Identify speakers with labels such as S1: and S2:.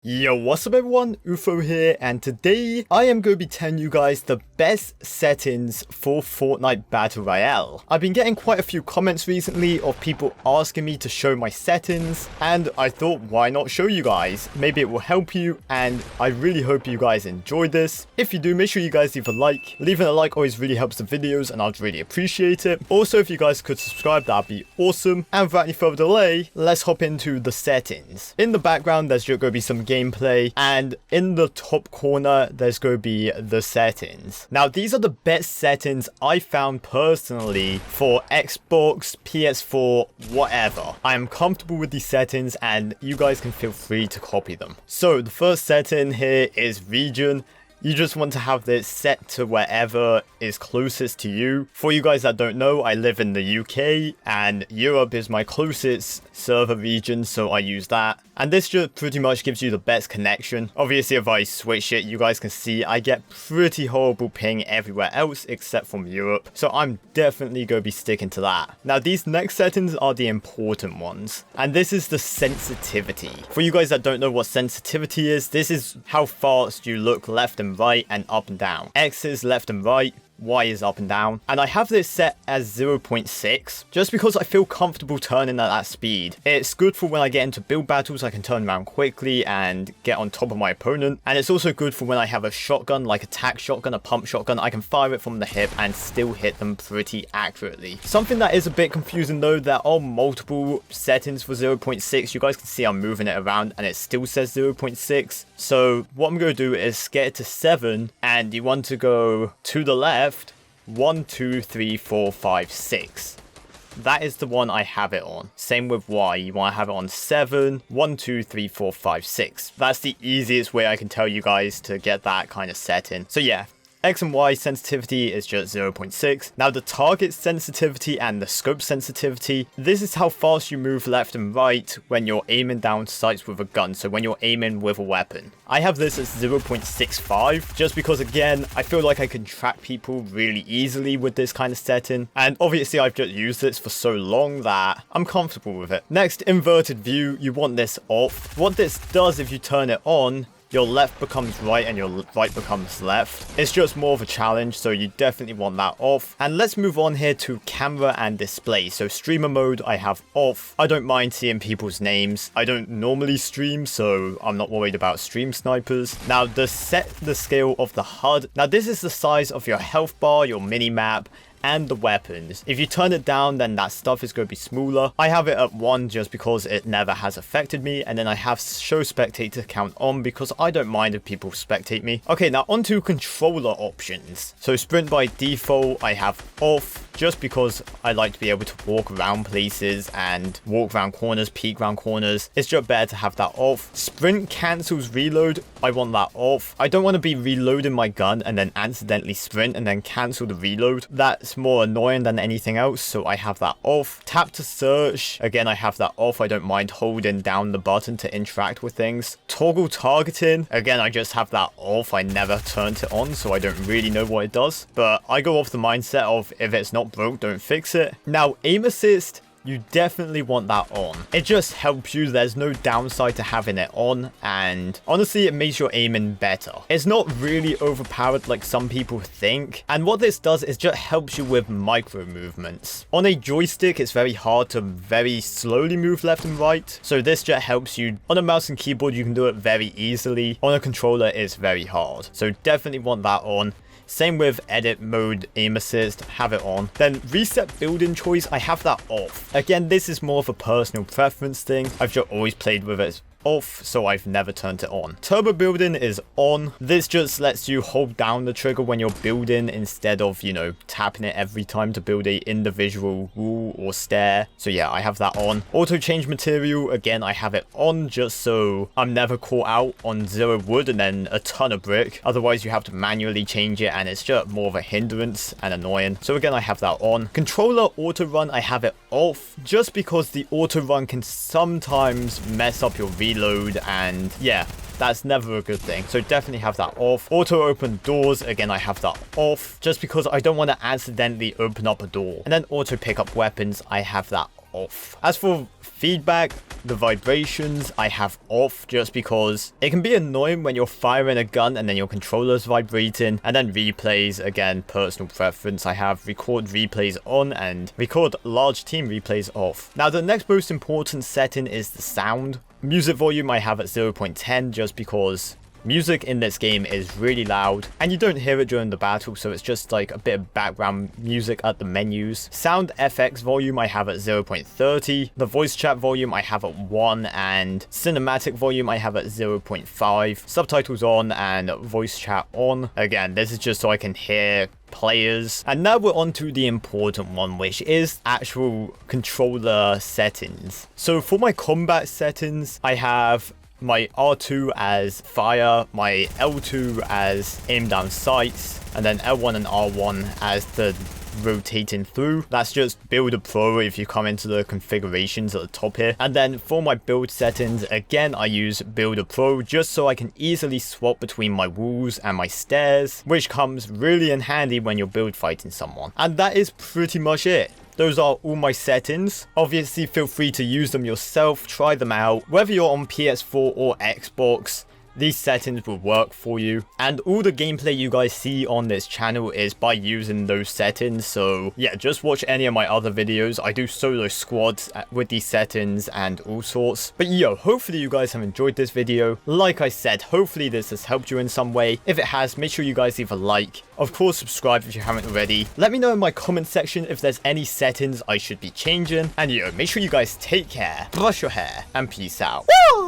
S1: Yo, what's up everyone, OOfro here, and today I am going to be telling you guys the best settings for Fortnite Battle Royale. I've been getting quite a few comments recently of people asking me to show my settings, and I thought why not show you guys? Maybe it will help you, and I really hope you guys enjoyed this. If you do, make sure you guys leave a like. Leaving a like always really helps the videos and I'd really appreciate it. Also, if you guys could subscribe, that'd be awesome. And without any further delay, let's hop into the settings. In the background, there's going to be some gameplay, and in the top corner there's going to be the settings. Now these are the best settings I found personally for Xbox, PS4, whatever. I am comfortable with these settings and you guys can feel free to copy them. So the first setting here is region. You just want to have this set to wherever is closest to you. For you guys that don't know, I live in the UK and Europe is my closest server region, so I use that. And this just pretty much gives you the best connection. Obviously, if I switch it, you guys can see I get pretty horrible ping everywhere else except from Europe. So I'm definitely going to be sticking to that. Now, these next settings are the important ones. And this is the sensitivity. For you guys that don't know what sensitivity is, this is how fast you look left and right and up and down. X is left and right. Y is up and down, and I have this set as 0.6 just because I feel comfortable turning at that speed. It's good for when I get into build battles, I can turn around quickly and get on top of my opponent, and it's also good for when I have a shotgun, like a tac shotgun, a pump shotgun. I can fire it from the hip and still hit them pretty accurately. Something that is a bit confusing though, there are multiple settings for 0.6. You guys can see I'm moving it around and it still says 0.6. So what I'm going to do is get it to 7, and you want to go to the left 1, 2, 3, 4, 5, 6. That is the one I have it on. Same with Y. You want to have it on 7, 1, 2, 3, 4, 5, 6. That's the easiest way I can tell you guys to get that kind of setting. So yeah. X and Y sensitivity is just 0.6. Now the target sensitivity and the scope sensitivity, this is how fast you move left and right when you're aiming down sights with a gun, so when you're aiming with a weapon. I have this as 0.65 just because, again, I feel like I can track people really easily with this kind of setting, and obviously I've just used this for so long that I'm comfortable with it. Next, inverted view, you want this off. What this does if you turn it on, your left becomes right and your right becomes left. It's just more of a challenge, so you definitely want that off. And let's move on here to camera and display. So streamer mode I have off. I don't mind seeing people's names. I don't normally stream, so I'm not worried about stream snipers. Now set the scale of the HUD. Now this is the size of your health bar, your mini map, and the weapons. If you turn it down, then that stuff is going to be smaller. I have it at 1 just because it never has affected me, and then I have show spectator count on because I don't mind if people spectate me. Okay, now onto controller options. So sprint by default I have off just because I like to be able to walk around places and walk around corners, peek around corners. It's just better to have that off. Sprint cancels reload, I want that off. I don't want to be reloading my gun and then accidentally sprint and then cancel the reload. That's more annoying than anything else, so I have that off. Tap to search, again I have that off. I don't mind holding down the button to interact with things. Toggle targeting, again I just have that off. I never turned it on, so I don't really know what it does, but I go off the mindset of if it's not broke, don't fix it. Now aim assist, you definitely want that on. It just helps you. There's no downside to having it on, and honestly it makes your aiming better. It's not really overpowered like some people think, and what this does is just helps you with micro movements. On a joystick it's very hard to very slowly move left and right, so this just helps you. On a mouse and keyboard you can do it very easily. On a controller it's very hard, so definitely want that on. Same with edit mode, aim assist, have it on. Then reset building choice, I have that off. Again, this is more of a personal preference thing. I've just always played with it off, so I've never turned it on. Turbo building is on. This just lets you hold down the trigger when you're building instead of, you know, tapping it every time to build a individual wall or stair. So yeah, I have that on. Auto change material, again, I have it on just so I'm never caught out on 0 wood and then a ton of brick. Otherwise you have to manually change it and it's just more of a hindrance and annoying. So again, I have that on. Controller auto run, I have it off just because the auto run can sometimes mess up your reload, and yeah, that's never a good thing. So definitely have that off. Auto open doors, again I have that off just because I don't want to accidentally open up a door. And then auto pick up weapons, I have that off. As for feedback, the vibrations I have off just because it can be annoying when you're firing a gun and then your controller's vibrating. And then replays, again, personal preference. I have record replays on and record large team replays off. Now, the next most important setting is the sound. Music volume I have at 0.10 just because music in this game is really loud and you don't hear it during the battle, so it's just like a bit of background music at the menus. Sound FX volume I have at 0.30, the voice chat volume I have at 1, and cinematic volume I have at 0.5, subtitles on and voice chat on. Again, this is just so I can hear players. And now we're on to the important one, which is actual controller settings. So for my combat settings, I have my R2 as fire, my L2 as aim down sights, and then L1 and R1 as the rotating through. That's just Builder Pro if you come into the configurations at the top here. And then for my build settings, again, I use Builder Pro just so I can easily swap between my walls and my stairs, which comes really in handy when you're build fighting someone. And that is pretty much it. Those are all my settings. Obviously, feel free to use them yourself, try them out. Whether you're on PS4 or Xbox, these settings will work for you. And all the gameplay you guys see on this channel is by using those settings. So yeah, just watch any of my other videos. I do solo squads with these settings and all sorts. But yo, hopefully you guys have enjoyed this video. Like I said, hopefully this has helped you in some way. If it has, make sure you guys leave a like. Of course, subscribe if you haven't already. Let me know in my comment section if there's any settings I should be changing. And yo, make sure you guys take care, brush your hair, and peace out. Woo!